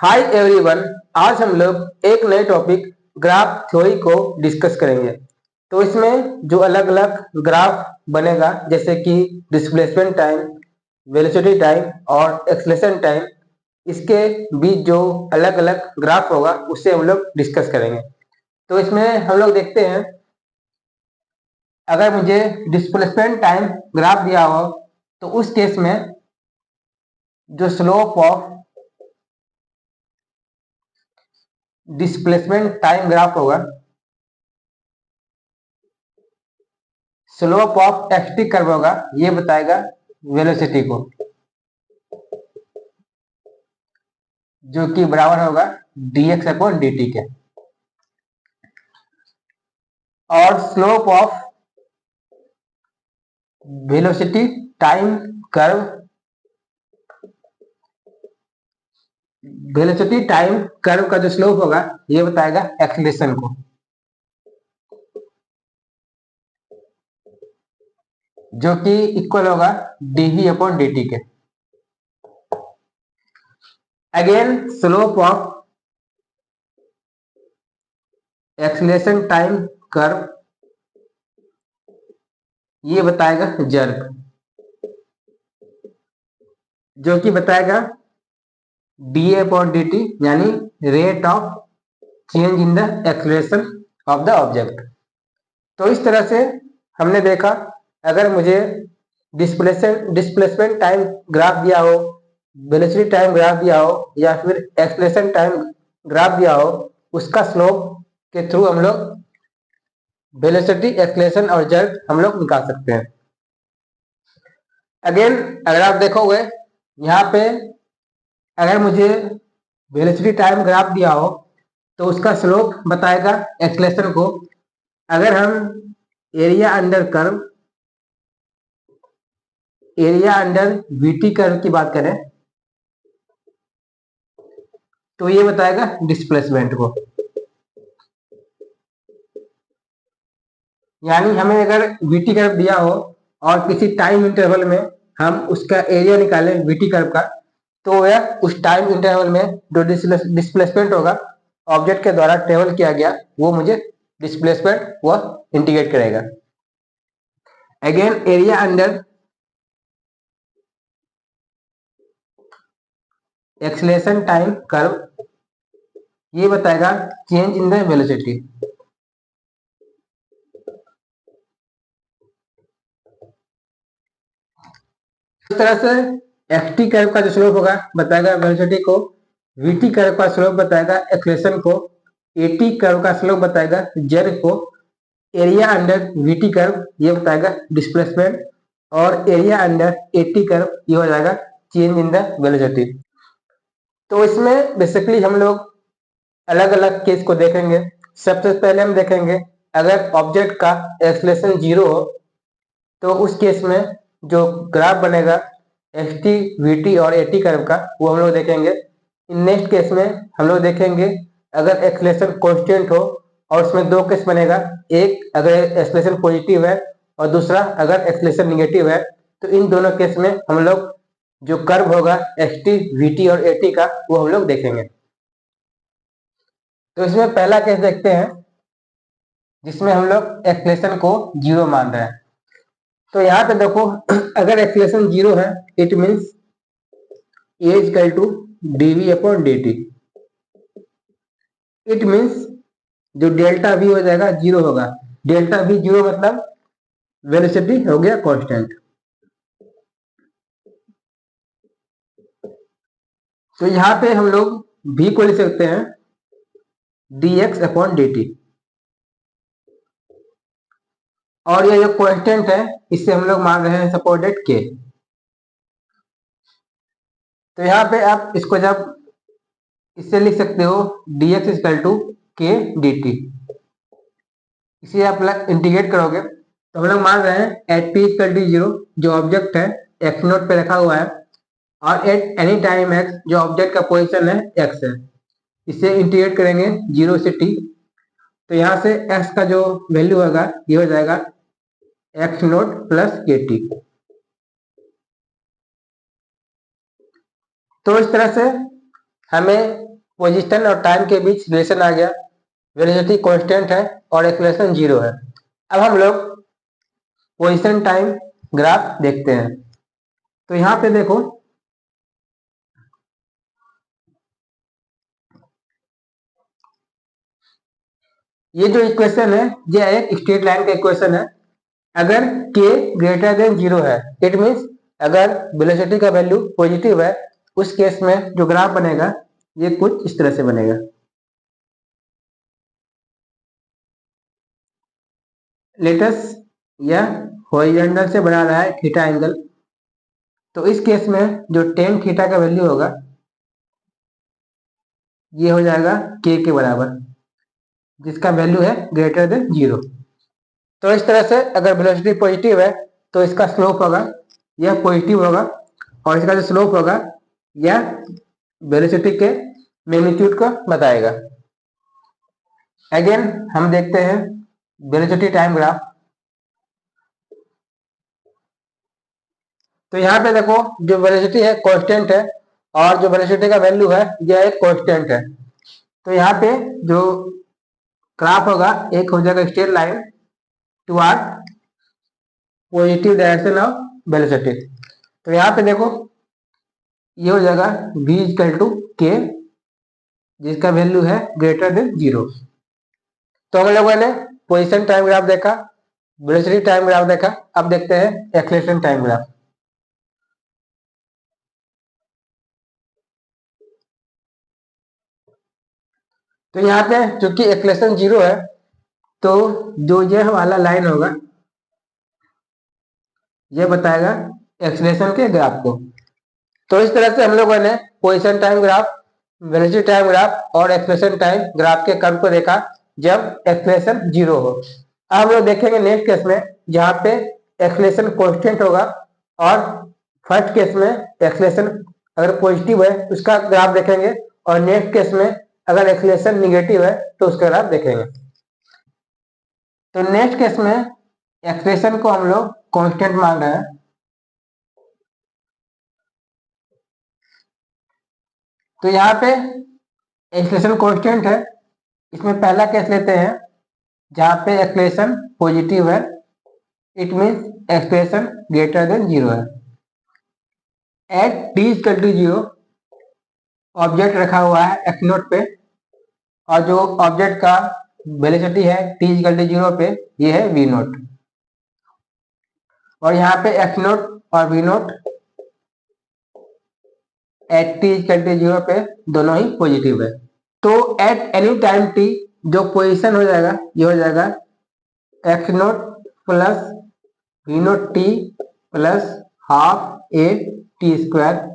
Hi everyone. आज हम लोग एक नए टॉपिक ग्राफ थ्योरी को डिस्कस करेंगे। तो इसमें जो अलग अलग ग्राफ बनेगा जैसे कि डिस्प्लेसमेंट टाइम, वेलोसिटी टाइम और एक्सेलरेशन टाइम, इसके बीच जो अलग अलग ग्राफ होगा उससे हम लोग डिस्कस करेंगे। तो इसमें हम लोग देखते हैं, अगर मुझे डिस्प्लेसमेंट टाइम ग्राफ दिया हो तो उस केस में जो slope of displacement time graph होगा, स्लोप ऑफ एक्सटी कर्व होगा, ये बताएगा वेलोसिटी को, जो कि बराबर होगा dx अपॉन dt के। और slope of velocity time curve, velocity time curve का जो स्लोप होगा ये बताएगा एक्सीलरेशन को, जो कि इक्वल होगा dv अपॉन dt के। Again slope of acceleration time curve ये बताएगा जर्क, जो कि बताएगा da अपॉन dt, यानी rate of change in the acceleration of the object. तो इस तरह से हमने देखा, अगर मुझे डिस्प्लेसमेंट टाइम ग्राफ दिया हो, वेलोसिटी टाइम ग्राफ दिया हो या फिर एक्सीलरेशन टाइम ग्राफ दिया हो, उसका स्लोप के थ्रू हम लोग वेलोसिटी, एक्सीलरेशन और जर्क हम लोग निकाल सकते हैं। अगेन अगर आप देखोगे यहाँ पे, अगर मुझे वेलोसिटी टाइम ग्राफ दिया हो तो उसका स्लोप बताएगा एक्सीलरेशन को। अगर हम area under curve, area under VT curve की बात करें तो ये बताएगा डिस्प्लेसमेंट को। यानी हमें अगर वीटी कर्व दिया हो और किसी टाइम इंटरवल में हम उसका एरिया निकालें वीटी कर्व का, तो यह उस टाइम इंटरवल में जो डिस्प्लेसमेंट होगा ऑब्जेक्ट के द्वारा ट्रेवल किया गया, वो मुझे डिस्प्लेसमेंट वह इंडिकेट करेगा। Again area under acceleration time curve ये बताएगा चेंज इन द वेलोसिटी। इस तरह से एक्सटी कर्व का जो स्लोप होगा बताएगा वेलोसिटी को, वीटी कर्व का स्लोप बताएगा एक्सीलरेशन को, एटी कर्व का स्लोप बताएगा जेड को, एरिया अंडर वीटी कर्व ये बताएगा डिस्प्लेसमेंट, और एरिया अंडर एटी कर्व ये हो जाएगा चेंज इन द वेलोसिटी। तो इसमें बेसिकली हम लोग अलग अलग केस को देखेंगे। सबसे पहले हम देखेंगे, अगर ऑब्जेक्ट का एक्सीलरेशन 0 हो तो उस केस में जो ग्राफ बनेगा एस टी, वी टी और ए टी कर्व का, वो हम लोग देखेंगे। नेक्स्ट केस में हम लोग देखेंगे, अगर एक्सीलरेशन कांस्टेंट हो और उसमें दो केस बनेगा, एक अगर एक्सीलरेशन पॉजिटिव है और दूसरा अगर एक्सीलरेशन निगेटिव है, तो इन दोनों केस में हम लोग जो कर्व होगा एस टी, वी टी और ए टी का, वो हम लोग देखेंगे। तो इसमें पहला केस देखते हैं जिसमें हम लोग एक्सीलरेशन को 0 मान रहे हैं। तो यहाँ पे देखो, अगर एक्सीलरेशन 0 है, it means a equal to dv upon dt। It means जो डेल्टा v हो जाएगा 0 होगा। डेल्टा v 0 मतलब वेलोसिटी हो गया कांस्टेंट। तो यहाँ पे हम लोग v को लिख सकते हैं dx अपॉन dt, और ये जो कांस्टेंट है इससे हम लोग मान रहे हैं सपोर्टेड k। तो यहाँ पे आप इसको जब इससे लिख सकते हो dx equal to k dt, इसे आप इंटीग्रेट करोगे तो हम लोग मान रहे हैं एट p इक्वल टू 0 जो ऑब्जेक्ट है x नोट पे रखा हुआ है, और एट एनी टाइम x जो ऑब्जेक्ट का पोजीशन है x है। इसे इंटीग्रेट करेंगे 0 से t, तो यहाँ से x का जो वैल्यू होगा ये हो जाएगा x नोट प्लस के टी। तो इस तरह से हमें पोजीशन और टाइम के बीच रिलेशन आ गया, वेलोसिटी कांस्टेंट है और एक्सेलरेशन 0 है। अब हम लोग पोजीशन टाइम ग्राफ देखते हैं। तो यहाँ पे देखो, ये जो इक्वेशन है ये एक स्ट्रेट लाइन का इक्वेशन है। अगर k ग्रेटर देन 0 है, इट मीन्स अगर वेलोसिटी का वैल्यू पॉजिटिव है, उस केस में जो ग्राफ बनेगा ये कुछ इस तरह से बनेगा। लेटस यह हॉरिजॉन्टल से बना रहा है थीटा एंगल, तो इस केस में जो टेन थीटा का वैल्यू होगा ये हो जाएगा k के बराबर, जिसका वैल्यू है ग्रेटर देन 0। तो इस तरह से अगर वेलोसिटी पॉजिटिव है तो इसका स्लोप होगा यह पॉजिटिव होगा, और इसका जो स्लोप होगा यह वेलोसिटी के मैग्नीट्यूड को बताएगा। अगेन हम देखते हैं वेलोसिटी टाइम ग्राफ। तो यहाँ पे देखो जो वेलोसिटी है कांस्टेंट है और जो वेलोसिटी का वैल्यू है यह एक कांस्टेंट है। तो यहाँ पे जो ग्राफ होगा एक हो जाएगा straight line toward positive direction of velocity. तो यहाँ पे देखो ये हो जाएगा v इक्वल टू के, जिसका वैल्यू है ग्रेटर देन 0। तो हम लोगों ने पोजीशन टाइम ग्राफ देखा, वेलोसिटी टाइम ग्राफ देखा, अब देखते हैं एक्सेलरेशन टाइम ग्राफ। तो यहाँ पे चूंकि एक्सेलरेशन 0 है तो जो यह वाला लाइन होगा यह बताएगा एक्सेलरेशन के ग्राफ को। तो इस तरह से हम लोगों ने position time graph, velocity time graph और एक्सेलरेशन टाइम ग्राफ के कर्व को देखा जब एक्सेलरेशन 0 हो। अब हम लोग देखेंगे नेक्स्ट केस में जहाँ पे एक्सेलरेशन कांस्टेंट होगा, और फर्स्ट केस में एक्सेलरेशन अगर पॉजिटिव है उसका ग्राफ देखेंगे, और नेक्स्ट केस में अगर एक्सेलरेशन निगेटिव है तो उसका ग्राफ देखेंगे। तो नेक्स्ट केस में एक्सेलरेशन को हम लोग कांस्टेंट मान रहे हैं। तो यहाँ पे एक्सेलरेशन कांस्टेंट है, इसमें पहला केस लेते हैं जहाँ पे एक्सेलरेशन पॉजिटिव है, it means acceleration greater than 0 है। At t equal to 0 object रखा हुआ है x नोट पे, और जो ऑब्जेक्ट का वेलोसिटी है t इक्वल टू 0 पे ये है v नोट, और यहाँ पे x नोट और v naught at t equal to 0 पे दोनों ही पॉजिटिव है। तो एट एनी टाइम t जो पोजीशन हो जाएगा ये हो जाएगा x naught plus v naught t plus half a t square.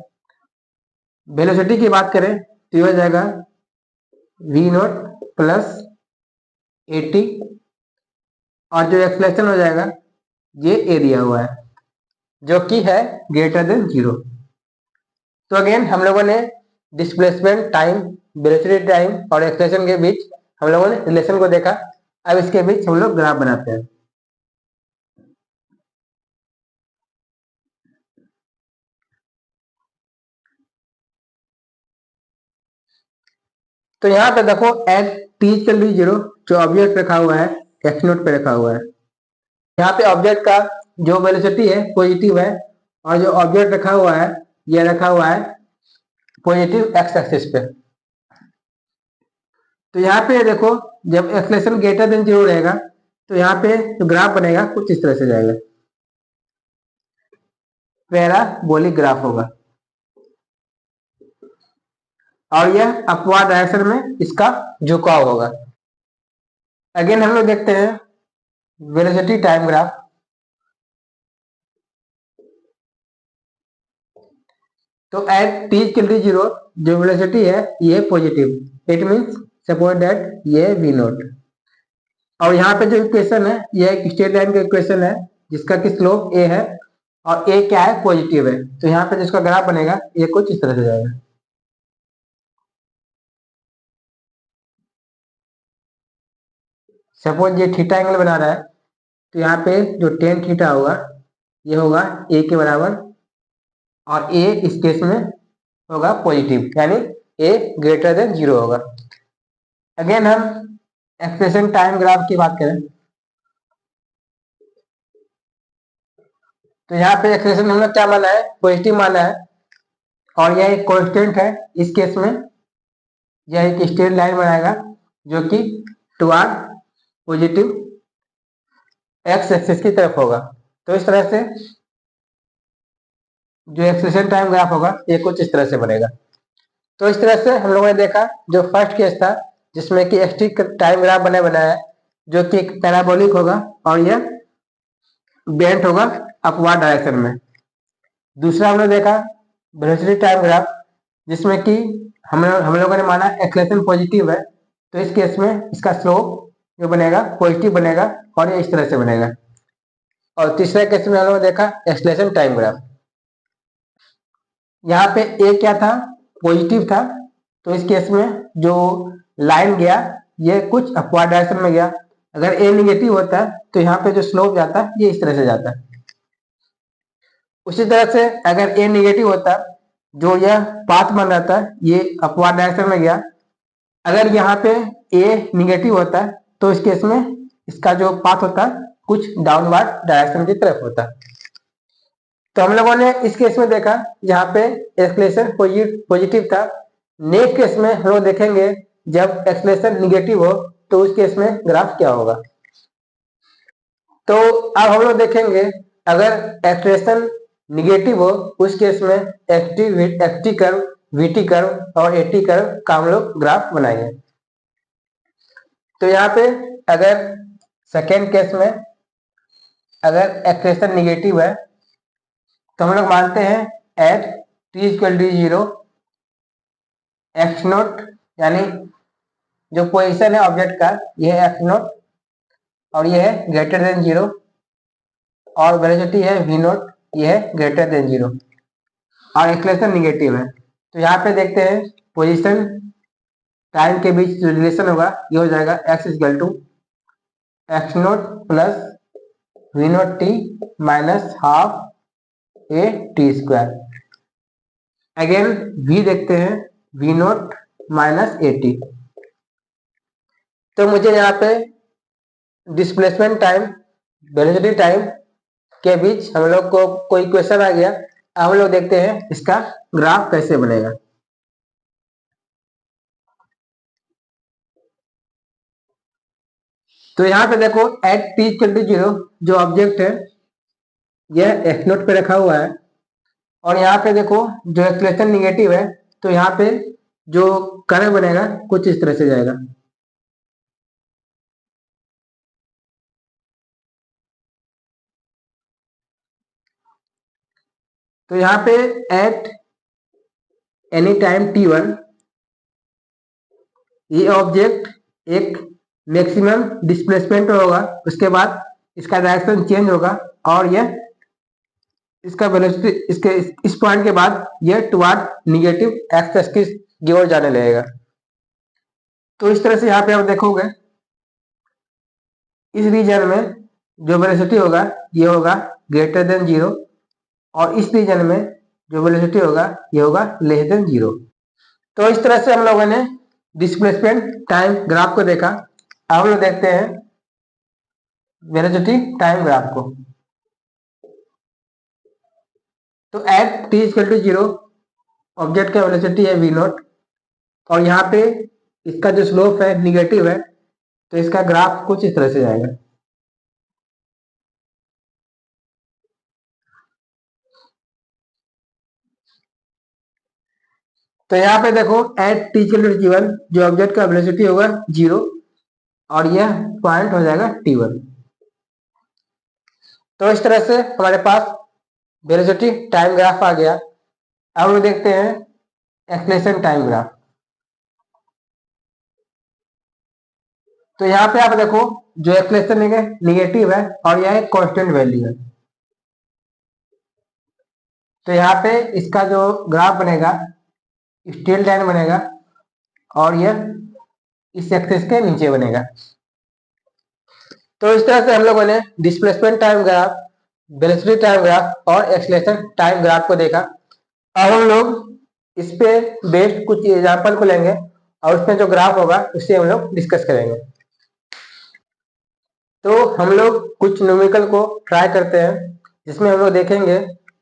Velocity की बात करें तो ये हो जाएगा v naught plus a t, और जो एक्सेलरेशन हो जाएगा ये एरिया हुआ है जो कि है ग्रेटर देन 0। तो अगेन हम लोगों ने डिस्प्लेसमेंट टाइम, वेलोसिटी टाइम और एक्सेलरेशन के बीच हम लोगों ने रिलेशन को देखा। अब इसके बीच हम लोग ग्राफ बनाते हैं। तो यहाँ पे देखो एट टी इक्वल टू 0 जो ऑब्जेक्ट रखा हुआ है एक्स नोट पे रखा हुआ है। यहाँ पे ऑब्जेक्ट का जो वेलोसिटी है पॉजिटिव है, और जो ऑब्जेक्ट रखा हुआ है ये रखा हुआ है पॉजिटिव एक्स एक्सिस पे। तो यहाँ पे देखो जब एक्सेलरेशन ग्रेटर देन 0 रहेगा तो यहाँ पे जो ग्राफ बनेगा कुछ इस तरह से जाएगा, पैराबोलिक ग्राफ होगा, और यह अपवाद डायरेक्शन में इसका झुकाव होगा। अगेन हम लोग देखते हैं वेलोसिटी टाइम ग्राफ। तो एट t इक्वल टू 0 जो वेलोसिटी है ये positive, it means suppose that ये v नोट, और यहाँ पे जो इक्वेशन है ये एक स्ट्रेट लाइन का इक्वेशन है जिसका कि स्लोप a है, और a क्या है पॉजिटिव है। तो यहाँ पे जिसका ग्राफ बनेगा ये कुछ इस तरह से जाएगा। सपोज ये थीटा एंगल बना रहा है तो यहाँ पे जो टेन थीटा होगा ये होगा a के बराबर, और a इस केस में होगा पॉजिटिव, यानी ए ग्रेटर देन 0 होगा। अगेन हम एक्सलेशन टाइम ग्राफ की बात करें तो यहाँ पे एक्सलेशन हमने क्या माना है, पॉजिटिव माना है, और यह एक कांस्टेंट है। इस केस में यह एक स्ट्रेट लाइन बनाएगा जो कि टुवार्ड पॉजिटिव एक्स एक्सिस की तरफ होगा। तो इस तरह से जो एक्सलेशन टाइम ग्राफ होगा ये कुछ इस तरह से बनेगा। तो इस तरह से हम लोगों ने देखा जो फर्स्ट केस था जिसमें कि एक्सटी टाइम ग्राफ बनाया है जो कि एक पैराबोलिक होगा और यह बेंट होगा अपवर्ड डायरेक्शन में। दूसरा हमने देखा वेलोसिटी टाइम ग्राफ जिसमें कि हम लोगों ने माना एक्सलेशन पॉजिटिव है, तो इस केस में इसका स्लोप जो बनेगा पॉजिटिव बनेगा और ये इस तरह से बनेगा। और तीसरे केस में हम लोगों ने देखा एक्सलेशन टाइम ग्राफ। यहाँ पे ए क्या था, पॉजिटिव था, तो इस केस में जो लाइन गया ये कुछ अपवर्ड डायरेक्शन में गया। अगर ए निगेटिव होता है तो यहाँ पे जो स्लोप जाता है ये इस तरह से जाता है। उसी तरह से अगर ए निगेटिव होता जो यह पाथ बन रहता है ये अपवर्ड डायरेक्शन में गया। अगर यहाँ पे ए निगेटिव होता है तो इस केस में इसका जो पाथ होता है कुछ डाउनवर्ड डायरेक्शन की तरफ होता है। तो हम लोगों ने इस केस में देखा यहाँ पे एक्सलेशन पॉजिटिव था। नेक्स्ट केस में हम लोग देखेंगे जब एक्सलेशन निगेटिव हो तो उस केस में ग्राफ क्या होगा। तो अब हम लोग देखेंगे अगर एक्सलेशन निगेटिव हो उस केस में एक्टी कर्व, वीटी कर्व और एटी कर्व का हम लोग ग्राफ बनाएंगे। तो यहाँ पे अगर सेकेंड केस में अगर एक्सलेशन निगेटिव है तो हम लोग मानते हैं at t equal to 0 x naught यानी जो पोजीशन है ऑब्जेक्ट का यह है एक्स नोट और यह है ग्रेटर देन 0 और वेलोसिटी है वी नोट, यह है ग्रेटर देन 0 और एक्सलेशन निगेटिव है। तो यहाँ पे देखते हैं पोजीशन टाइम के बीच जो रिलेशन होगा ये हो जाएगा x equal to x naught plus v naught t minus half a t square. Again v देखते हैं v naught minus a t. तो मुझे यहाँ पे डिस्प्लेसमेंट टाइम वेलोसिटी टाइम के बीच हम लोग को कोई क्वेश्चन आ गया। अब हम लोग देखते हैं इसका ग्राफ कैसे बनेगा। तो यहाँ पे देखो एट टी इक्वल टू 0 जो ऑब्जेक्ट है यह एक्स नोट पे रखा हुआ है और यहाँ पे देखो जो एक्सलेशन निगेटिव है तो यहाँ पे जो कर्व बनेगा कुछ इस तरह से जाएगा। तो यहाँ पे एट एनी टाइम t1 ये ऑब्जेक्ट एक मैक्सिमम डिस्प्लेसमेंट होगा, उसके बाद इसका डायरेक्शन चेंज होगा और यह इसका वेलोसिटी इसके इस पॉइंट के बाद यह टुवर्ड निगेटिव एक्स एक्सिस की ओर जाने लगेगा। तो इस तरह से यहाँ पे आप देखोगे इस रीजन में जो वेलोसिटी होगा ये होगा ग्रेटर देन 0 और इस रीजन में जो वेलोसिटी होगा ये होगा लेस देन 0। तो इस तरह से हम लोगों ने डिस्प्लेसमेंट टाइम ग्राफ को देखा। अब हम लोग देखते हैं वेलोसिटी टाइम ग्राफ को। तो at t equal to 0 object का वेलोसिटी है वी नॉट और यहाँ पे इसका जो स्लोप है निगेटिव है, तो इसका ग्राफ कुछ इस तरह से जाएगा। तो यहाँ पे देखो eight t equal to t1 जो ऑब्जेक्ट का वेलोसिटी होगा 0 और यह पॉइंट हो जाएगा t1। तो इस तरह से हमारे पास वेलोसिटी टाइम ग्राफ आ गया। अब हम देखते हैं एक्सलेशन टाइम ग्राफ। तो यहाँ पे आप देखो जो एक्सलेशन निगेटिव है और यह एक कांस्टेंट वैल्यू है। तो यहाँ पे इसका जो ग्राफ बनेगा स्ट्रेट लाइन बनेगा और यह इस एक्सिस के नीचे बनेगा। तो इस तरह से हम लोगों ने displacement time graph, velocity time graph और एक्सलेशन टाइम ग्राफ को देखा। अब हम लोग इस पे बेस्ड कुछ एग्जाम्पल को लेंगे और उसमें जो ग्राफ होगा उससे हम लोग डिस्कस करेंगे। तो हम लोग कुछ न्यूमेरिकल को ट्राई करते हैं जिसमें हम लोग देखेंगे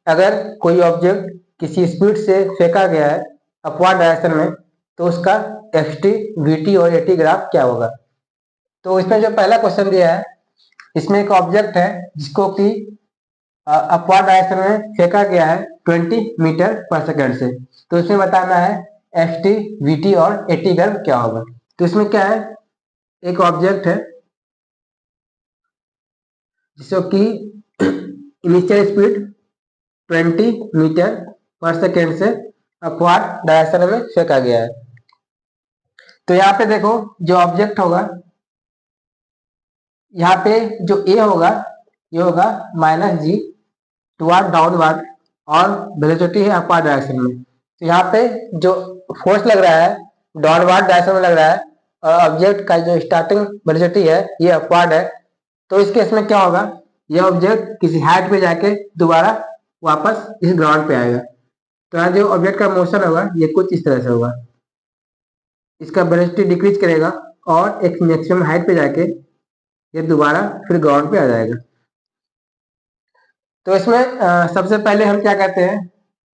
अगर कोई ऑब्जेक्ट किसी स्पीड से फेंका गया है अपवर्ड डायरेक्शन में तो उसका एफ टी, वी टी और ए टी ग्राफ क्या होगा। तो इसमें जो पहला क्वेश्चन दिया है, इसमें एक ऑब्जेक्ट है जिसको कि अपवर्ड डायरेक्शन में फेंका गया है 20 मीटर पर सेकंड से। तो इसमें बताना है एफ टी, वी टी और ए टी ग्राफ क्या होगा। तो इसमें क्या है, एक ऑब्जेक्ट है जिसको कि initial speed 20 metre per second से अपवर्ड डायरेक्शन में फेंका गया है। तो यहाँ पे देखो जो ऑब्जेक्ट होगा, यहाँ पे जो ए होगा ये होगा -g टुवर्ड डाउनवर्ड और वेलोसिटी है अपवर्ड डायरेक्शन में। तो यहाँ पे जो फोर्स लग रहा है डाउनवर्ड डायरेक्शन में लग रहा है और ऑब्जेक्ट का जो स्टार्टिंग वेलोसिटी है ये अपवर्ड है। तो इस केस में क्या होगा, ये ऑब्जेक्ट किसी हाइट पे जाके दोबारा वापस इस ग्राउंड पे आएगा। तो यहाँ जो ऑब्जेक्ट का मोशन होगा ये कुछ इस तरह से होगा, इसका वेलोसिटी डिक्रीज करेगा और एक मैक्सिमम हाइट पे जाके ये दोबारा फिर ग्राउंड पे आ जाएगा। तो इसमें सबसे पहले हम क्या करते हैं,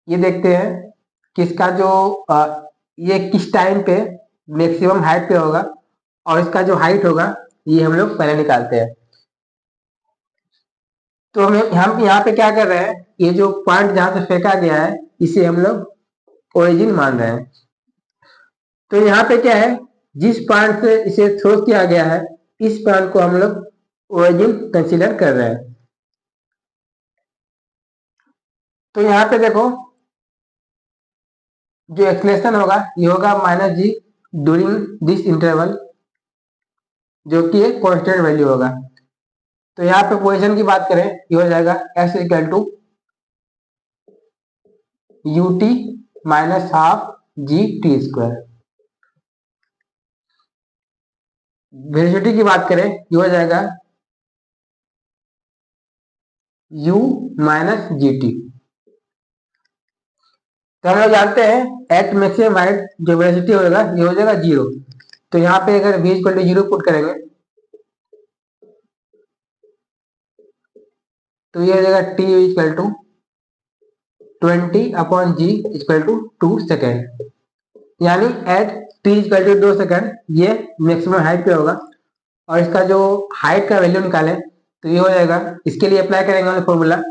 ये देखते हैं कि इसका जो ये किस टाइम पे मैक्सिमम हाइट पे होगा और इसका जो हाइट होगा ये हम लोग पहले निकालते हैं। तो हम यहाँ पे क्या कर रहे हैं, ये जो पॉइंट जहां से फेंका गया है इसे हम लोग ओरिजिन मान रहे हैं। तो यहाँ पे क्या है, जिस पॉइंट से इसे थ्रो किया गया है इस पॉइंट को हम लोग ओरिजिन कंसीडर कर रहे हैं। तो यहाँ पे देखो जो एक्सलेशन होगा ये होगा -g ड्यूरिंग दिस इंटरवल, जो कि एक कांस्टेंट वैल्यू होगा। तो यहाँ पे पोजीशन की बात करें ये हो जाएगा s equal to u t minus half g t square. Velocity की बात करें ये हो जाएगा u माइनस जी टी। तो हम लोग जानते हैं एट मैक्सिमम हाइट जो वेलोसिटी होगा ये हो जाएगा 0। तो यहाँ पे अगर v इक्वल टू 0 पुट करेंगे तो ये हो जाएगा t equal to 20/g equal to 2 second, यानी at t equal to 2 second ये मैक्सिमम हाइट पे होगा। और इसका जो हाइट का वैल्यू निकालें तो ये हो जाएगा, इसके लिए अप्लाई करेंगे formula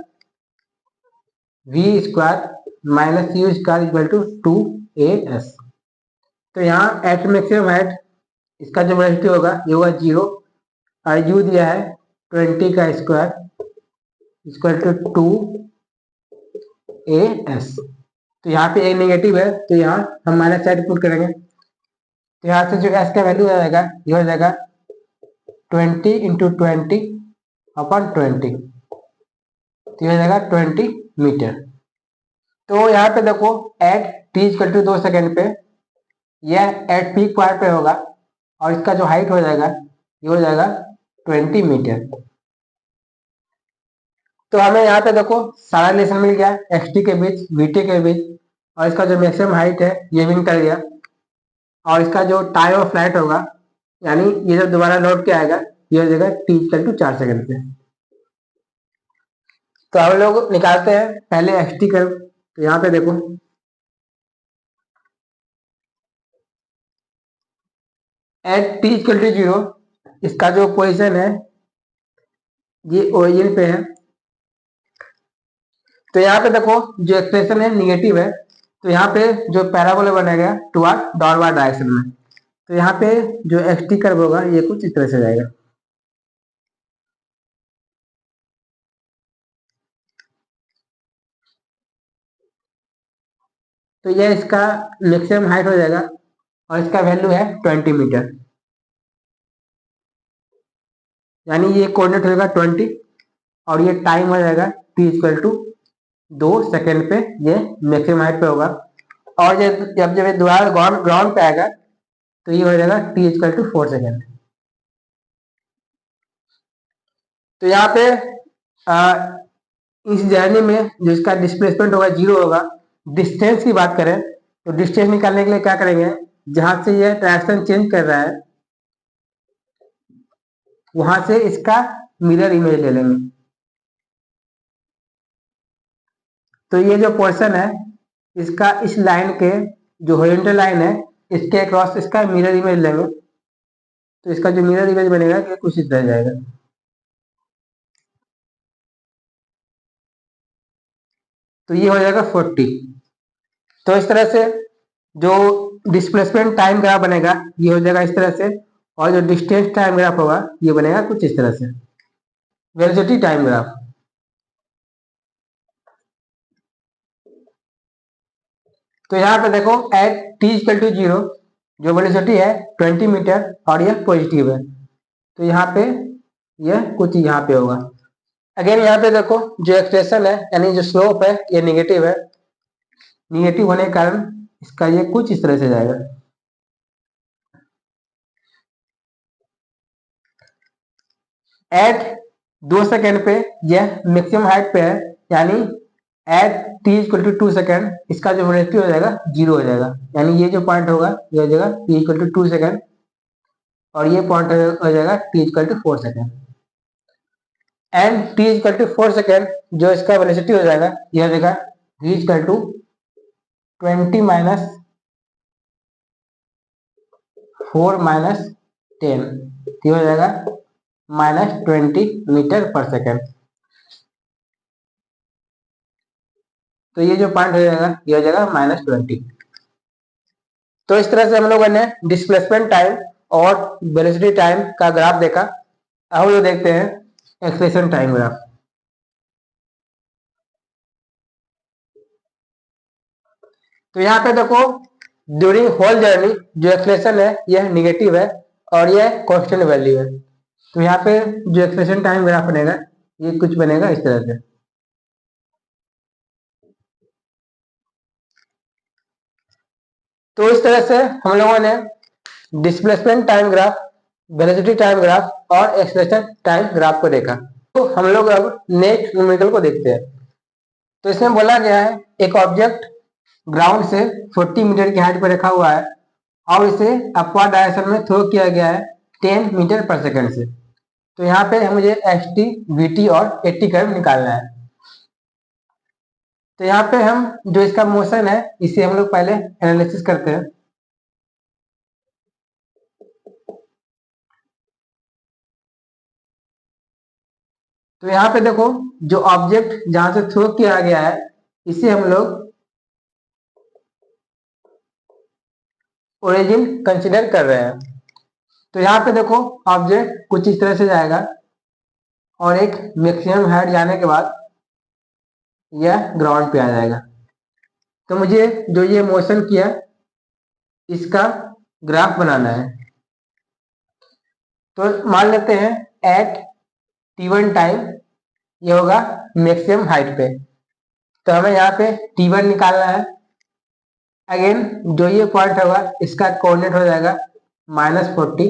v square minus u square equal to 2as। तो यहाँ एट मैक्सिमम हाइट इसका जो वेलोसिटी होगा ये होगा 0 और u दिया है 20 का स्क्वायर इक्वल टू 2as। तो यहाँ पे एक नेगेटिव है तो यहाँ हम माइनस साइड पुट करेंगे। तो यहाँ से जो s का वैल्यू आ जाएगा ये हो जाएगा 20 इंटू 20 अपॉन 20, तो ये हो जाएगा 20 मीटर। तो यहाँ पे देखो at t equal to 2 second पे यह एट पीक पॉइंट पे होगा और इसका जो हाइट हो जाएगा ये हो जाएगा 20 मीटर। तो हमें यहाँ पे देखो सारा रिलेशन मिल गया एक्स टी के बीच वी टी के बीच, और इसका जो मैक्सिमम हाइट है ये भी निकल गया और इसका जो टाइम ऑफ फ्लाइट होगा यानी ये जब दोबारा लौट के आएगा ये हो जाएगा t इक्वल टू 4 सेकेंड पे। तो हम लोग निकालते हैं पहले एक्स टी कर्व। तो यहाँ पे देखो एट t इक्वल टू 0 इसका जो पोजीशन है ये ओरिजिन पे है। तो यहाँ पे देखो जो एक्सप्रेशन है निगेटिव है, तो यहाँ पे जो पैराबोला बनेगा टुवर्ड डाउनवर्ड डायरेक्शन में। तो यहाँ पे जो एक्स टी कर्व होगा ये कुछ इस तरह से जाएगा। तो यह इसका मैक्सिमम हाइट हो जाएगा और इसका वैल्यू है 20 मीटर, यानी ये कोऑर्डिनेट होगा 20 और ये टाइम हो जाएगा t इक्वल टू 2 सेकेंड पे ये मैक्सिमम हाइट पे होगा। और जब ये दोबारा ग्राउंड पे आएगा तो ये हो जाएगा t इक्वल टू 4 सेकेंड। तो यहाँ पे इस जर्नी में जो इसका डिस्प्लेसमेंट होगा 0 होगा। डिस्टेंस की बात करें तो डिस्टेंस निकालने के लिए क्या करेंगे, जहां से यह डायरेक्शन चेंज कर रहा है वहां से इसका मिरर इमेज ले लेंगे। तो ये जो पोर्शन है इसका इस लाइन के जो हॉरिजॉन्टल लाइन है इसके अक्रॉस इसका मिरर इमेज लेंगे। तो इसका जो मिरर इमेज बनेगा ये कुछ इस तरह जाएगा। तो ये हो जाएगा 40। तो इस तरह से जो डिस्प्लेसमेंट टाइम ग्राफ बनेगा ये हो जाएगा इस तरह से, और जो डिस्टेंस टाइम ग्राफ होगा ये बनेगा कुछ इस तरह से, वेलोसिटी टाइम ग्राफ। तो यहाँ पे देखो एट टी इक्वल टू 0 जो वेलोसिटी है 20 मीटर और यह पॉजिटिव है। तो यहाँ पे यह कुछ यहाँ पे होगा। अगेन यहाँ पे देखो जो एक्सप्रेशन है यानी जो स्लोप है ये निगेटिव है, निगेटिव होने के कारण इसका ये कुछ इस तरह से जाएगा। एट 2 सेकेंड पे यह मैक्सिमम हाइट पे है, यानी at t equal to 2 second इसका जो वेलोसिटी हो जाएगा 0 हो जाएगा, यानी ये जो पॉइंट होगा ये हो जाएगा टी इक्वल टू 2 सेकेंड और ये पॉइंट हो जाएगा t equal to 4 second. And t equal to 4 second जो इसका वेलोसिटी हो जाएगा यह हो जाएगा v equal to 20 minus 4 minus 10, ये हो जाएगा -20 मीटर पर सेकेंड। तो ये जो पॉइंट हो जाएगा ये हो जाएगा -20। तो इस तरह से हम लोगों ने डिस्प्लेसमेंट टाइम और वेलोसिटी टाइम का ग्राफ देखा। अब हम लोग देखते हैं एक्सेलरेशन टाइम ग्राफ। तो यहाँ पे देखो ड्यूरिंग होल जर्नी जो एक्सेलरेशन है यह निगेटिव है और यह कांस्टेंट वैल्यू है। तो यहाँ पे जो एक्सेलरेशन टाइम ग्राफ बनेगा ये कुछ बनेगा इस तरह से। तो इस तरह से हम लोगों ने displacement time graph, velocity time graph और एक्सेलरेशन टाइम ग्राफ को देखा। तो हम लोग अब नेक्स्ट न्यूमेरिकल को देखते हैं। तो इसमें बोला गया है एक ऑब्जेक्ट ग्राउंड से 40 मीटर की हाइट पर रखा हुआ है और इसे अपवर्ड डायरेक्शन में थ्रो किया गया है 10 मीटर पर सेकंड से। तो यहाँ पे मुझे एस टी, वी टी और एट्टी कर्व निकालना है। तो यहाँ पे हम जो इसका मोशन है इसे हम लोग पहले एनालिसिस करते हैं। तो यहाँ पे देखो जो ऑब्जेक्ट जहां से थ्रो किया गया है इसे हम लोग ओरिजिन कंसिडर कर रहे हैं। तो यहाँ पे देखो ऑब्जेक्ट कुछ इस तरह से जाएगा और एक मैक्सिमम हाइट जाने के बाद यह ग्राउंड पे आ जाएगा। तो मुझे जो ये मोशन किया इसका ग्राफ बनाना है। तो मान लेते हैं एट t1 टाइम ये होगा मैक्सिमम हाइट पे। तो हमें यहाँ पे t1 निकालना है। अगेन जो ये पॉइंट होगा इसका कोऑर्डिनेट हो जाएगा -40।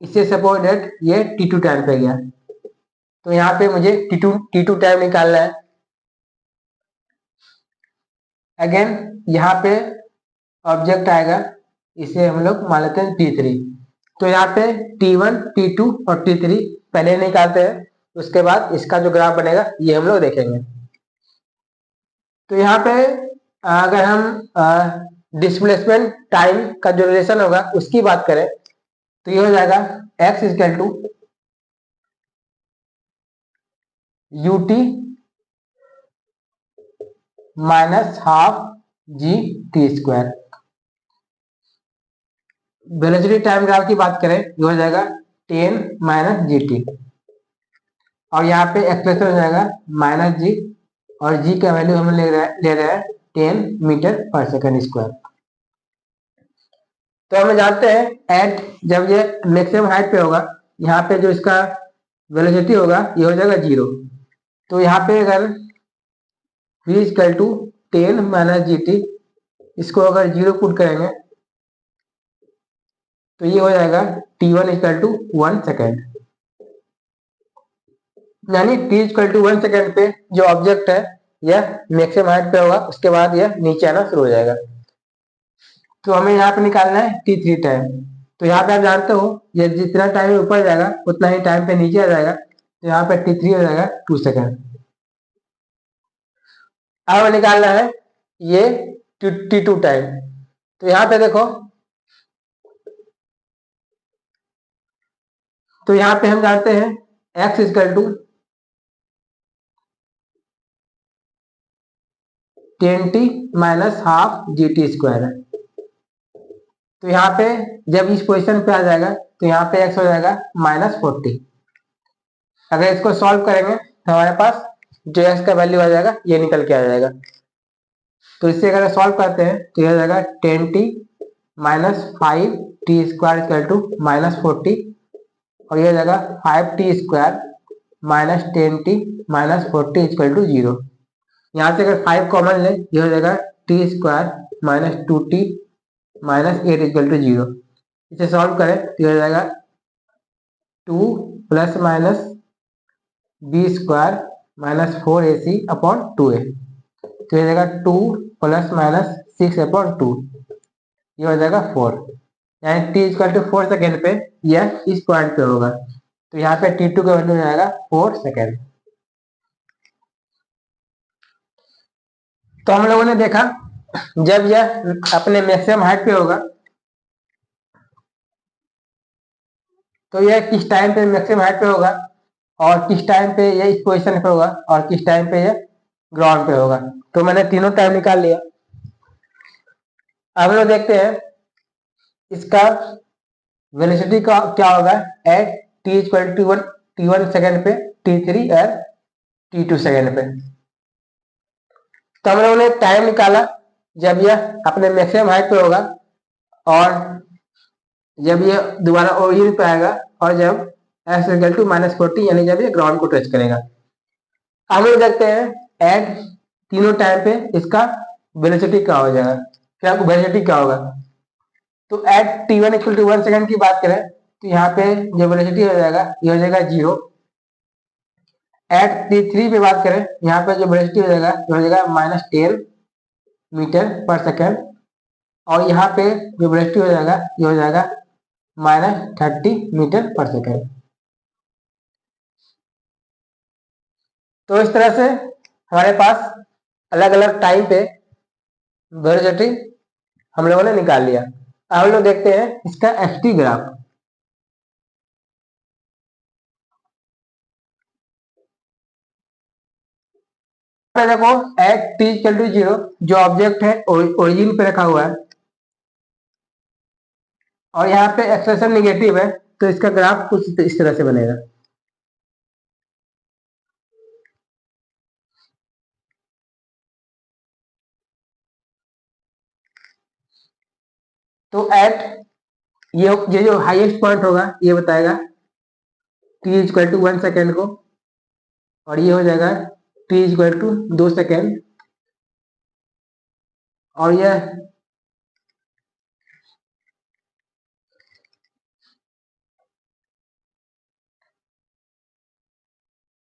इससे सपोज डेट ये t2 टाइम पे गया। तो यहाँ पे मुझे t2 टाइम निकालना है। अगेन यहाँ पे ऑब्जेक्ट आएगा, इसे हम लोग मान लेते हैं t3। तो यहाँ पे t1, t2 और t3 पहले निकालते हैं, उसके बाद इसका जो ग्राफ बनेगा ये हम लोग देखेंगे। तो यहाँ पे अगर हम डिस्प्लेसमेंट टाइम का जो रिलेशन होगा उसकी बात करें तो ये हो जाएगा x equal to ut minus half g t square. Velocity time graph की बात करें ये हो जाएगा 10 माइनस जी टी और यहाँ पे एक्सप्रेशन हो जाएगा -g और g का वैल्यू हम ले रहे हैं 10 मीटर पर सेकंड स्क्वायर। तो हम जानते हैं एट जब ये मैक्सिमम हाइट पे होगा यहाँ पे जो इसका वेलोसिटी होगा ये हो जाएगा 0। तो यहाँ पे अगर v equal to 10 minus g t इसको अगर 0 पुट करेंगे तो ये हो जाएगा t1 इक्वल टू 1 सेकेंड, यानी t इक्वल टू 1 सेकेंड पे जो ऑब्जेक्ट है यह मैक्सिमम हाइट पे होगा, उसके बाद यह नीचे आना शुरू हो जाएगा। तो हमें यहाँ पे निकालना है t3 टाइम। तो यहाँ पे आप जानते हो ये जितना टाइम ऊपर जाएगा उतना ही टाइम पे नीचे आ जाएगा, तो यहाँ पे t3 हो जाएगा 2 सेकेंड। अब हमें निकालना है ये t2 टाइम। तो यहाँ पे देखो, तो यहाँ पे हम जानते हैं x equal to 10t minus half GT² है। तो यहाँ पे जब इस पोजीशन पे आ जाएगा तो यहाँ पे x हो जाएगा -40। अगर इसको सॉल्व करेंगे तो हमारे पास जो x का वैल्यू आ जाएगा ये निकल के आ जाएगा। तो इससे अगर सॉल्व करते हैं तो यह हो जाएगा 10t minus 5t² equal to -40, और यह हो जाएगा 5t² minus 10t minus 40 equal to 0। यहाँ से अगर 5 कॉमन ले, यह हो जाएगा t² minus 2t minus 8 equal to 0। इसे सॉल्व करें तो यह हो जाएगा 2 plus minus b² minus 4ac upon 2a। तो यह हो जाएगा 2 प्लस माइनस 6/2, ये हो जाएगा 4। यानी t इक्वल टू 4 सेकेंड पे यह इस पॉइंट पे होगा। तो यहाँ पे t2 का वैल्यू हो जाएगा 4 सेकेंड। तो हम लोगों ने देखा जब यह अपने मैक्सिमम हाइट पे होगा तो यह किस टाइम पे मैक्सिमम हाइट पे होगा, और किस टाइम पे यह इस पोजीशन पे होगा, और किस टाइम पे यह ग्राउंड पे होगा। तो मैंने तीनों टाइम निकाल लिया। अब हम लोग देखते हैं इसका वेलोसिटी का क्या होगा at t equal to t1 second पे, t3 और t2 सेकेंड पे। तो हम लोगों ने टाइम निकाला जब यह अपने मैक्सिमम हाइट पे होगा, और जब ये दोबारा ओरिजिन पे आएगा, और जब x इक्वल टू -40 यानी जब ये ग्राउंड को टच करेगा। हम लोग देखते हैं एट तीनों टाइम पे इसका वेलोसिटी क्या हो जाएगा, क्या वेलोसिटी क्या होगा। तो eight t1 equal to 1 second की बात करें तो यहाँ पे जो वेलोसिटी हो जाएगा ये हो जाएगा 0। एट t3 पे बात करें, यहाँ पे जो वेलोसिटी हो जाएगा ये हो जाएगा -10 मीटर पर सेकेंड, और यहाँ पे जो वेलोसिटी हो जाएगा ये हो जाएगा -30 मीटर पर सेकेंड। तो इस तरह से हमारे पास अलग अलग टाइम पे वेलोसिटी हम लोगों ने निकाल लिया। अब हम लोग देखते हैं इसका ft ग्राफ। देखो एट t इक्वल टू 0 जो ऑब्जेक्ट है ओरिजिन पे रखा हुआ है, और यहाँ पे एक्सेलेरेशन निगेटिव है, तो इसका ग्राफ कुछ इस तरह से बनेगा। तो एट ये जो हाईएस्ट पॉइंट होगा ये बताएगा t इक्वल टू 1 सेकेंड को, और ये हो जाएगा t इक्वल टू 2 सेकेंड, और यह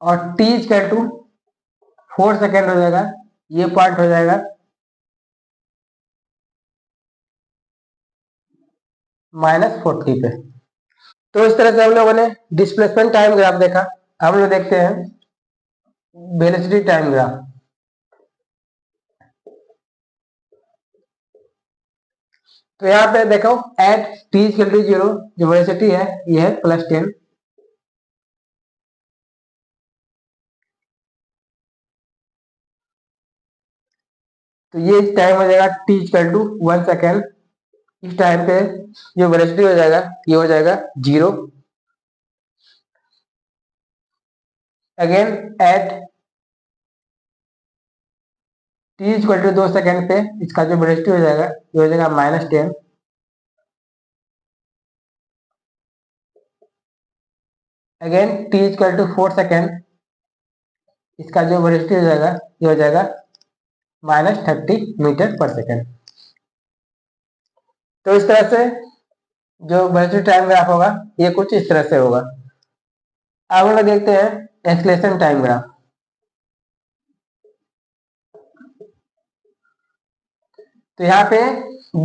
और t इक्वल टू 4 सेकेंड हो जाएगा। ये पॉइंट हो जाएगा -40 पे। तो इस तरह से हम लोगों ने डिस्प्लेसमेंट टाइम ग्राफ देखा। हम लोग देखते हैं वेलोसिटी टाइम ग्राफ। तो यहाँ पे देखो एट t इक्वल टू 0 जो वेलोसिटी है ये है +10। तो ये टाइम हो जाएगा t इक्वल टू 1 सेकेंड। इस टाइम पे जो वेलोसिटी हो जाएगा ये हो जाएगा 0। Again at t equal to 2 second पे इसका जो वेलोसिटी हो जाएगा ये हो जाएगा -10। Again t equal to 4 second इसका जो वेलोसिटी हो जाएगा ये हो जाएगा -30 मीटर पर सेकेंड। तो इस तरह से जो वेलोसिटी टाइम ग्राफ होगा ये कुछ इस तरह से होगा। अब हम लोग देखते हैं एक्सेलेरेशन टाइम ग्राफ। तो यहाँ पे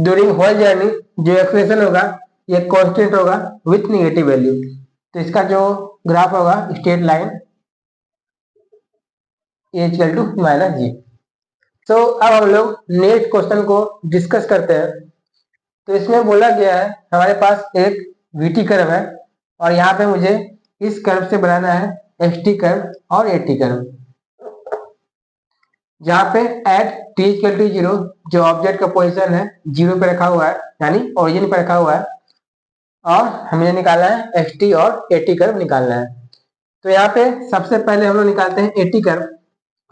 ड्यूरिंग होल जर्नी जो एक्सलेशन होगा ये कांस्टेंट होगा विथ निगेटिव वैल्यू। तो इसका जो ग्राफ होगा straight line equal to minus G. तो अब हम लोग नेक्स्ट क्वेश्चन को डिस्कस करते हैं। तो इसमें बोला गया है हमारे पास एक वीटी कर्व है और यहाँ पे मुझे इस कर्व से बनाना है एसटी कर्व और एटी कर्व, जहाँ पे at t equal to zero जो ऑब्जेक्ट का पोजीशन है जीरो पे रखा हुआ है यानी ओरिजिन पे रखा हुआ है, और हमें निकालना है एस टी और एटी कर्व निकालना है। तो यहाँ पे सबसे पहले हम लोग निकालते हैं एटी कर्व,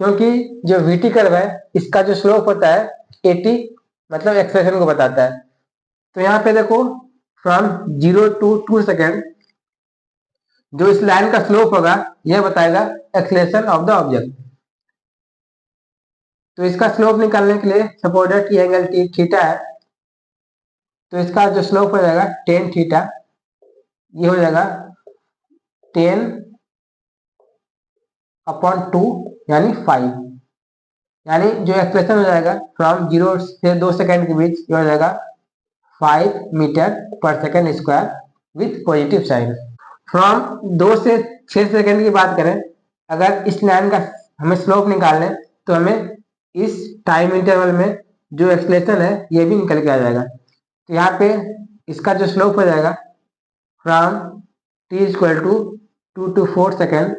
क्योंकि जो वीटी कर्व है इसका जो स्लोप होता है एटी मतलब एक्सेलेरेशन को बताता है। तो यहाँ पे देखो फ्रॉम 0 to 2 सेकेंड जो इस लाइन का स्लोप होगा यह बताएगा एक्सेलेरेशन ऑफ द ऑब्जेक्ट। तो इसका स्लोप निकालने के लिए सपोज दैट ये एंगल थीटा है, तो इसका जो स्लोप हो जाएगा टेन थीटा, ये हो जाएगा 10/2 यानी 5, यानी जो एक्सप्रेशन हो जाएगा फ्रॉम 0 से 2 सेकेंड के बीच ये हो जाएगा 5 metre per second square with positive sign. From 2 से 6 सेकेंड की बात करें, अगर इस लाइन का हमें स्लोप निकालना है तो हमें इस टाइम इंटरवल में जो एक्सलेशन है ये भी निकल के आ जाएगा। तो यहाँ पे इसका जो स्लोप हो जाएगा from t equal to 2 to 4 second,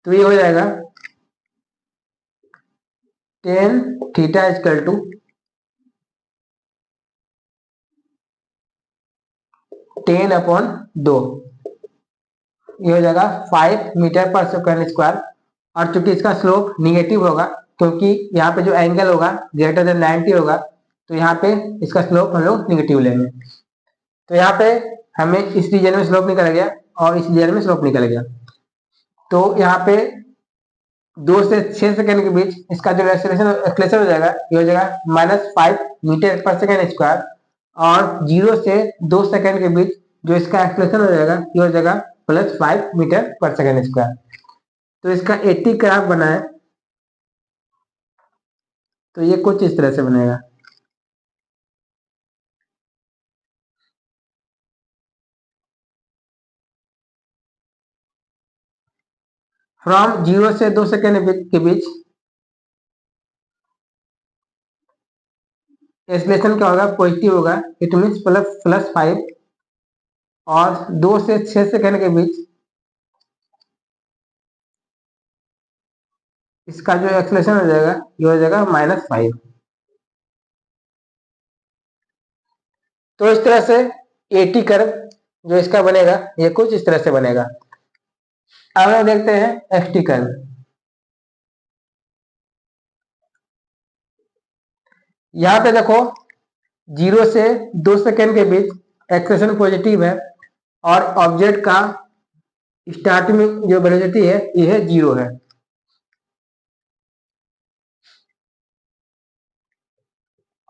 तो ये हो जाएगा 10 थीटा इक्वल टू 10/2, ये हो जाएगा 5 मीटर पर सेकेंड स्क्वायर। और चूंकि इसका स्लोप निगेटिव होगा क्योंकि यहाँ पे जो एंगल होगा ग्रेटर देन 90 होगा, तो यहाँ पे इसका स्लोप हम लोग निगेटिव लेंगे। तो यहाँ पे हमें इस रीजन में स्लोप निकल गया और इस रीजन में स्लोप निकल गया। तो यहाँ पे 2 से 6 सेकेंड के बीच इसका जो एक्सेलेरेशन हो जाएगा ये हो जाएगा -5 मीटर पर सेकेंड स्क्वायर, और 0 से 2 सेकेंड के बीच जो इसका एक्सेलेरेशन हो जाएगा ये हो जाएगा +5 मीटर पर सेकेंड स्क्वायर। तो इसका 80 ग्राफ बना है, तो ये कुछ इस तरह से बनेगा। फ्रॉम 0 से 2 सेकेंड के बीच एक्सेलेरेशन क्या होगा पॉजिटिव होगा, इट मीन्स +5, और 2 से 6 सेकेंड के बीच इसका जो एक्सेलेरेशन हो जाएगा ये हो जाएगा -5। तो इस तरह से एटी कर्व जो इसका बनेगा ये कुछ इस तरह से बनेगा। अब हम देखते हैं एसटी कर्व। यहाँ पे देखो 0 से 2 सेकेंड के बीच एक्सेलेरेशन पॉजिटिव है और ऑब्जेक्ट का स्टार्टिंग में जो वेलोसिटी है यह 0 है,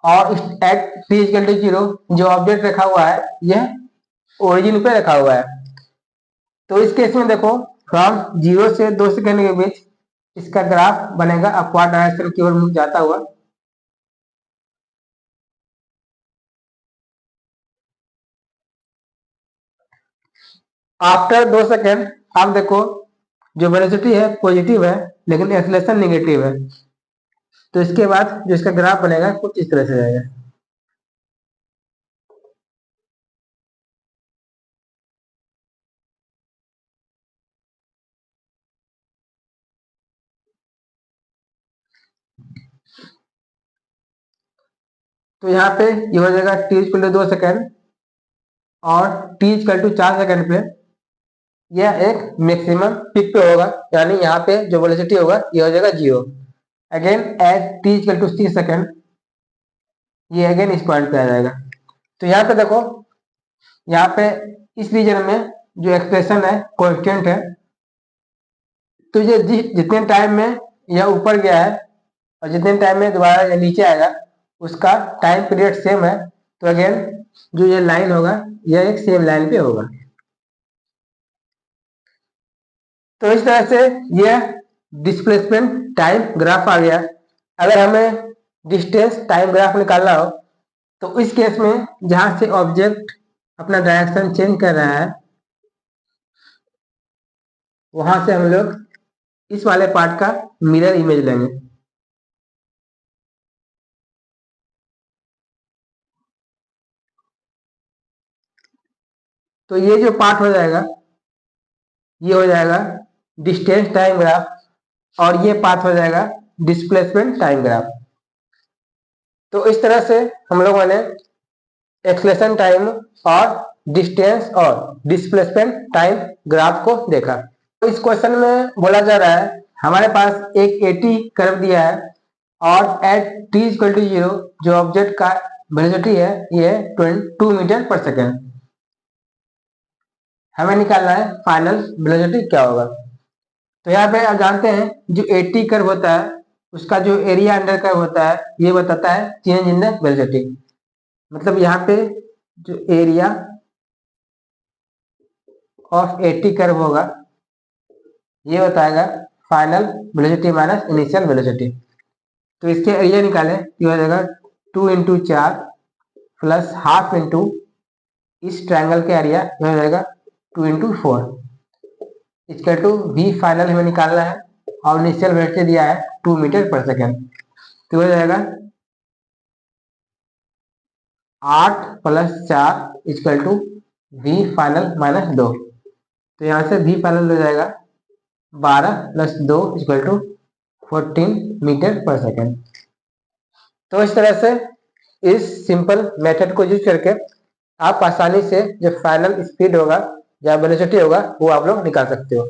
और एट टी इक्वल टू 0 जो ऑब्जेक्ट रखा हुआ है यह ओरिजिन पे रखा हुआ है। तो इस केस में देखो फ्रॉम 0 से 2 सेकेंड के बीच इसका ग्राफ बनेगा अपवर्ड डायरेक्शन की ओर जाता हुआ। आफ्टर 2 सेकेंड आप देखो जो वेलोसिटी है पॉजिटिव है लेकिन एक्सेलेरेशन नेगेटिव है, तो इसके बाद जो इसका ग्राफ बनेगा कुछ इस तरह से जाएगा। तो यहाँ पे ये हो जाएगा टी इक्वल टू 2 सेकेंड, और टी इक्वल टू 4 सेकेंड पे यह एक मैक्सिमम पीक पे होगा, यानी यहाँ पे जो वेलोसिटी होगा ये हो जाएगा 0। Again at t equal to 6 second ये अगेन इस पॉइंट पे आ जाएगा। तो यहाँ पे देखो यहाँ पे इस रीजन में जो एक्सप्रेशन है कांस्टेंट है, तो ये जितने टाइम में यह ऊपर गया है और जितने टाइम में दोबारा ये नीचे आएगा उसका टाइम पीरियड सेम है। तो अगेन जो ये लाइन होगा यह एक सेम लाइन पे होगा। तो इस तरह से यह डिस्प्लेसमेंट टाइम ग्राफ आ गया। अगर हमें डिस्टेंस टाइम ग्राफ निकालना हो तो इस केस में जहां से ऑब्जेक्ट अपना डायरेक्शन चेंज कर रहा है वहां से हम लोग इस वाले पार्ट का मिरर इमेज लेंगे। तो ये जो पार्ट हो जाएगा ये हो जाएगा डिस्टेंस टाइम ग्राफ और ये पार्ट हो जाएगा डिस्प्लेसमेंट टाइम ग्राफ। तो इस तरह से हम लोगों ने एक्सेलेरेशन टाइम और डिस्टेंस और डिस्प्लेसमेंट टाइम ग्राफ को देखा। तो इस क्वेश्चन में बोला जा रहा है हमारे पास एक एटी कर्व दिया है और एट t इक्वल टू 0 जो ऑब्जेक्ट का वेलोसिटी है ये है 2 मीटर पर सेकेंड। हमें निकालना है फाइनल वेलोसिटी क्या होगा। तो यहाँ पे आप जानते हैं जो एटी कर्व होता है उसका जो एरिया अंडर कर्व होता है ये बताता है चेंज इन द वेलोसिटी। मतलब यहाँ पे जो एरिया ऑफ एटी कर्व होगा ये बताएगा final velocity minus initial velocity. तो इसके एरिया निकालें ये हो जाएगा 2 इंटू 4 प्लस हाफ इंटू इस ट्रायंगल का एरिया ये हो जाएगा 2 into 4 equal to v final हमें निकालना है और इनिशियल वेलोसिटी दिया है 2 मीटर पर सेकेंड। तो हो जाएगा 8 plus 4 equal to v final minus 2। तो यहाँ से वी फाइनल हो जाएगा 12 plus 2 equal to 14 metre per second. तो इस तरह से इस सिंपल मेथड को यूज करके आप आसानी से जो फाइनल स्पीड होगा या वेलोसिटी होगा वो आप लोग निकाल सकते हो।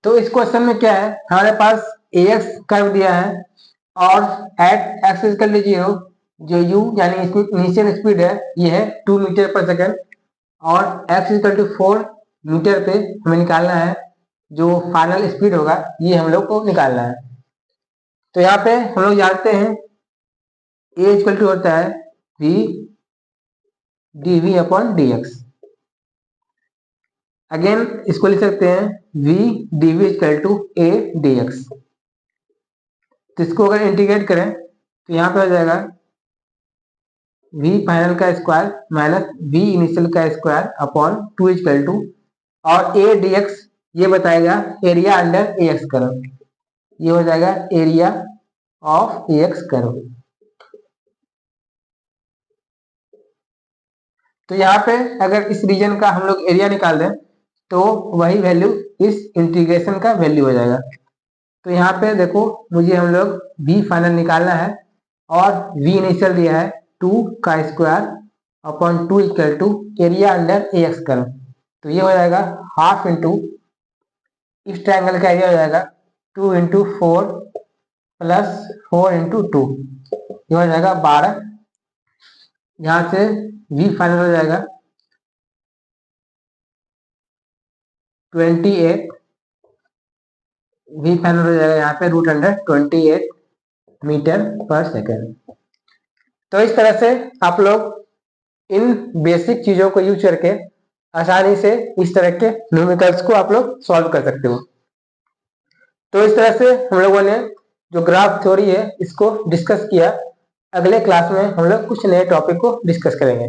तो इस क्वेश्चन में क्या है हमारे पास ax कर्व दिया है और एट x इक्वल टू 0 जो u यानी इनिशियल स्पीड है ये है 2 मीटर पर सेकेंड और x इक्वल टू 4 मीटर पे हमें निकालना है जो फाइनल स्पीड होगा ये हम लोग को निकालना है। तो यहाँ पे हम लोग जानते हैं a इक्वल टू होता है v dv upon dx। Again इसको लिख सकते हैं v dv equal to a dx। तो इसको अगर इंटीग्रेट करें तो यहाँ पे हो जाएगा v फाइनल का स्क्वायर माइनस v इनिशियल का स्क्वायर अपॉन 2 इक्वल टू और a dx ये बताएगा एरिया अंडर ax कर्व। ये हो जाएगा एरिया ऑफ ax कर्व। तो यहाँ पे अगर इस रीजन का हम लोग एरिया निकाल दें तो वही वैल्यू इस इंटीग्रेशन का वैल्यू हो जाएगा। तो यहाँ पे देखो मुझे हम लोग v फाइनल निकालना है और v इनिशियल दिया है 2 का square upon 2 equal to area under ax curve. तो ये हो जाएगा हाफ इंटू इस ट्रायंगल का एरिया हो जाएगा 2 इंटू 4 प्लस 4 इंटू 2 ये हो जाएगा 12। यहाँ से v फाइनल हो जाएगा 28 v फाइनल हो जाएगा यहाँ पे root under 28 metre per second. तो इस तरह से आप लोग इन बेसिक चीजों को यूज करके आसानी से इस तरह के न्यूमेरिकल्स को आप लोग सॉल्व कर सकते हो। तो इस तरह से हम लोगों ने जो ग्राफ थ्योरी है इसको डिस्कस किया। अगले क्लास में हम लोग कुछ नए टॉपिक को डिस्कस करेंगे।